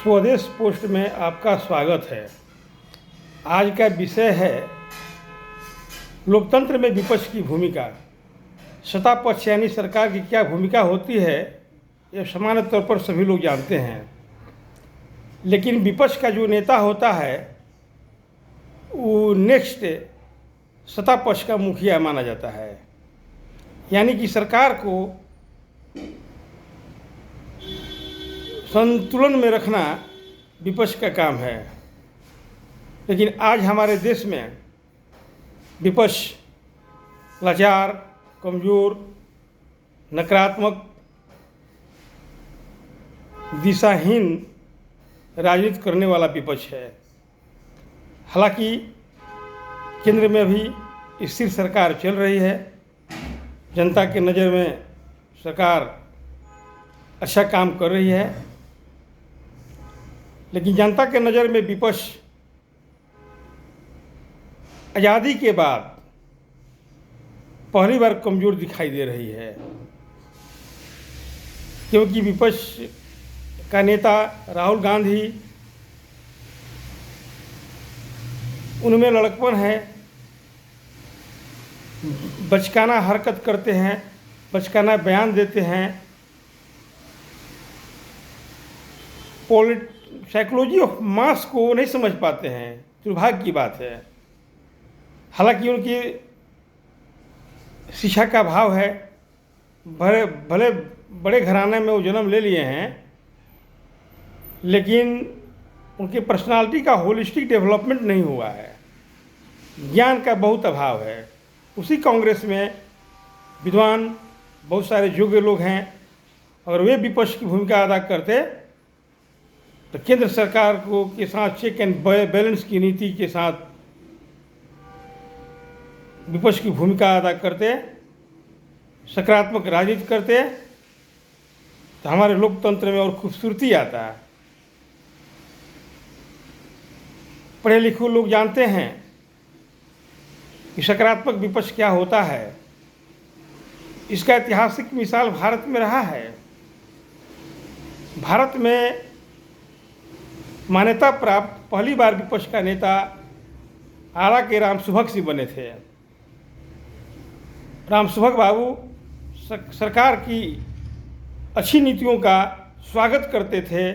स्वदेश पोस्ट में आपका स्वागत है। आज का विषय है लोकतंत्र में विपक्ष की भूमिका। सत्ता पक्ष यानी सरकार की क्या भूमिका होती है, यह सामान्य तौर पर सभी लोग जानते हैं। लेकिन विपक्ष का जो नेता होता है वो नेक्स्ट सत्ता पक्ष का मुखिया माना जाता है, यानी कि सरकार को संतुलन में रखना विपक्ष का काम है। लेकिन आज हमारे देश में विपक्ष लाचार, कमज़ोर, नकारात्मक, दिशाहीन राजनीति करने वाला विपक्ष है। हालांकि केंद्र में भी स्थिर सरकार चल रही है। जनता के नज़र में सरकार अच्छा काम कर रही है, लेकिन जनता के नज़र में विपक्ष आज़ादी के बाद पहली बार कमज़ोर दिखाई दे रही है, क्योंकि विपक्ष का नेता राहुल गांधी, उनमें लड़कपन है, बचकाना हरकत करते हैं, बचकाना बयान देते हैं। साइकोलॉजी ऑफ मास को वो नहीं समझ पाते हैं, दुर्भाग्य की बात है। हालांकि उनकी शिक्षा का अभाव है, भले बड़े घराने में वो जन्म ले लिए हैं, लेकिन उनकी पर्सनालिटी का होलिस्टिक डेवलपमेंट नहीं हुआ है। ज्ञान का बहुत अभाव है। उसी कांग्रेस में विद्वान बहुत सारे योग्य लोग हैं। अगर वे विपक्ष की भूमिका अदा करते तो केंद्र सरकार को के साथ चेक एंड बैलेंस की नीति के साथ विपक्ष की भूमिका अदा करते, सकारात्मक राजनीति करते, तो हमारे लोकतंत्र में और खूबसूरती आता है। पढ़े लिखे लोग जानते हैं कि सकारात्मक विपक्ष क्या होता है। इसका ऐतिहासिक मिसाल भारत में रहा है। भारत में मान्यता प्राप्त पहली बार विपक्ष का नेता आरा के रामसुभग सिंह बने थे। रामसुभग बाबू सरकार की अच्छी नीतियों का स्वागत करते थे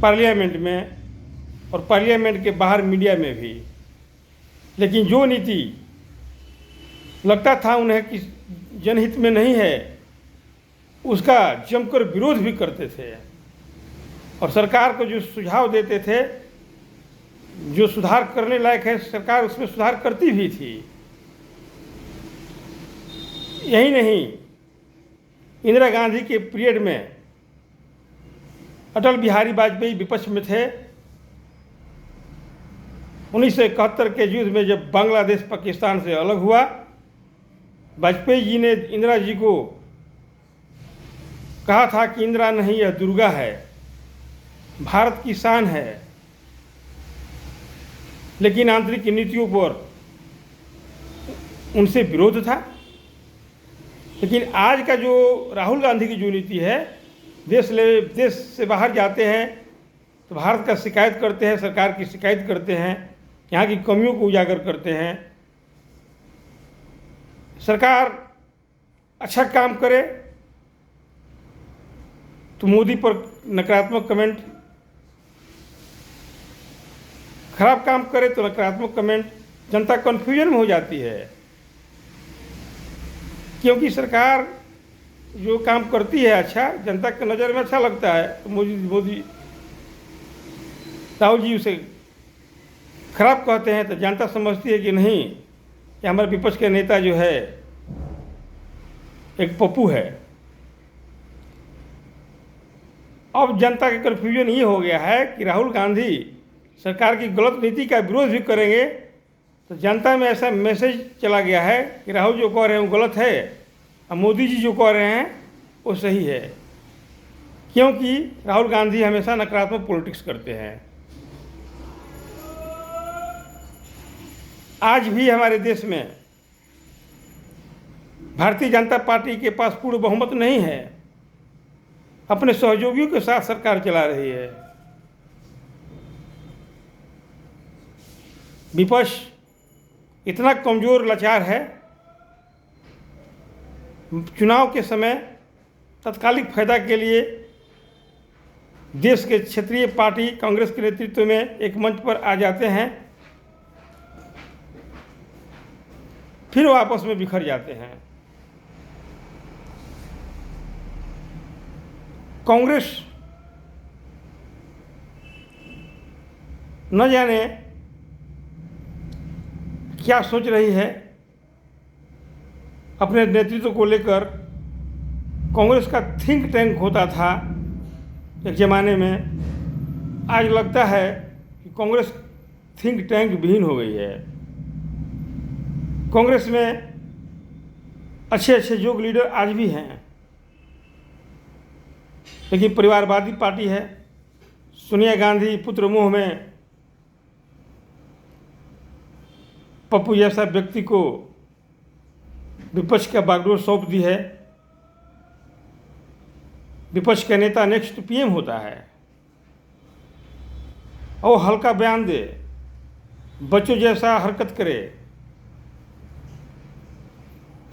पार्लियामेंट में और पार्लियामेंट के बाहर मीडिया में भी। लेकिन जो नीति लगता था उन्हें कि जनहित में नहीं है, उसका जमकर विरोध भी करते थे और सरकार को जो सुझाव देते थे, जो सुधार करने लायक है, सरकार उसमें सुधार करती भी थी। यही नहीं, इंदिरा गांधी के पीरियड में अटल बिहारी वाजपेयी विपक्ष में थे। 1971 के युद्ध में जब बांग्लादेश पाकिस्तान से अलग हुआ, वाजपेयी जी ने इंदिरा जी को कहा था कि इंदिरा नहीं, यह दुर्गा है, भारत की शान है। लेकिन आंतरिक नीतियों पर उनसे विरोध था। लेकिन आज का जो राहुल गांधी की जो नीति है, देश से बाहर जाते हैं तो भारत का शिकायत करते हैं, सरकार की शिकायत करते हैं, यहाँ की कमियों को उजागर करते हैं। सरकार अच्छा काम करे तो मोदी पर नकारात्मक कमेंट, खराब काम करे तो नकारात्मक कमेंट। जनता कन्फ्यूजन में हो जाती है, क्योंकि सरकार जो काम करती है अच्छा, जनता के नज़र में अच्छा लगता है, तो मोदी राहुल जी उसे खराब कहते हैं, तो जनता समझती है कि नहीं, कि हमारे विपक्ष के नेता जो है एक पप्पू है। अब जनता का कन्फ्यूजन ये हो गया है कि राहुल गांधी सरकार की गलत नीति का विरोध भी करेंगे, तो जनता में ऐसा मैसेज चला गया है कि राहुल जो कह रहे हैं वो गलत है और मोदी जी जो कह रहे हैं वो सही है, क्योंकि राहुल गांधी हमेशा नकारात्मक पॉलिटिक्स करते हैं। आज भी हमारे देश में भारतीय जनता पार्टी के पास पूर्ण बहुमत नहीं है। अपने सहयोगियों के साथ सरकार चला रही है। विपक्ष इतना कमज़ोर लाचार है, चुनाव के समय तत्कालिक फायदा के लिए देश के क्षेत्रीय पार्टी कांग्रेस के नेतृत्व में एक मंच पर आ जाते हैं, फिर वो आपस में बिखर जाते हैं। कांग्रेस न जाने क्या सोच रही है अपने नेतृत्व को लेकर। कांग्रेस का थिंक टैंक होता था एक ज़माने में, आज लगता है कि कांग्रेस थिंक टैंक विहीन हो गई है। कांग्रेस में अच्छे अच्छे योग लीडर आज भी हैं, लेकिन परिवारवादी पार्टी है। सोनिया गांधी पुत्र मोह में पप्पू जैसा व्यक्ति को विपक्ष का बागडोर सौंप दी है। विपक्ष का नेता नेक्स्ट पीएम होता है और हल्का बयान दे, बच्चों जैसा हरकत करे,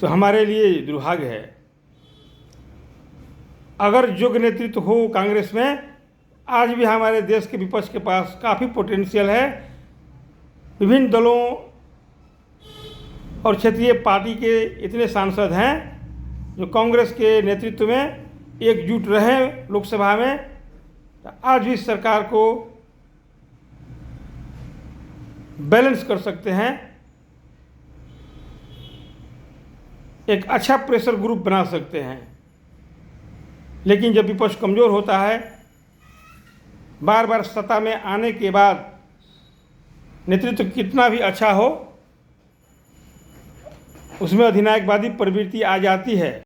तो हमारे लिए दुर्भाग्य है। अगर योग्य नेतृत्व हो कांग्रेस में, आज भी हमारे देश के विपक्ष के पास काफ़ी पोटेंशियल है। विभिन्न दलों और क्षेत्रीय पार्टी के इतने सांसद हैं जो कांग्रेस के नेतृत्व में एकजुट रहे लोकसभा में, तो आज भी सरकार को बैलेंस कर सकते हैं, एक अच्छा प्रेशर ग्रुप बना सकते हैं। लेकिन जब विपक्ष कमज़ोर होता है, बार बार सत्ता में आने के बाद नेतृत्व कितना भी अच्छा हो, उसमें अधिनायकवादी प्रवृत्ति आ जाती है।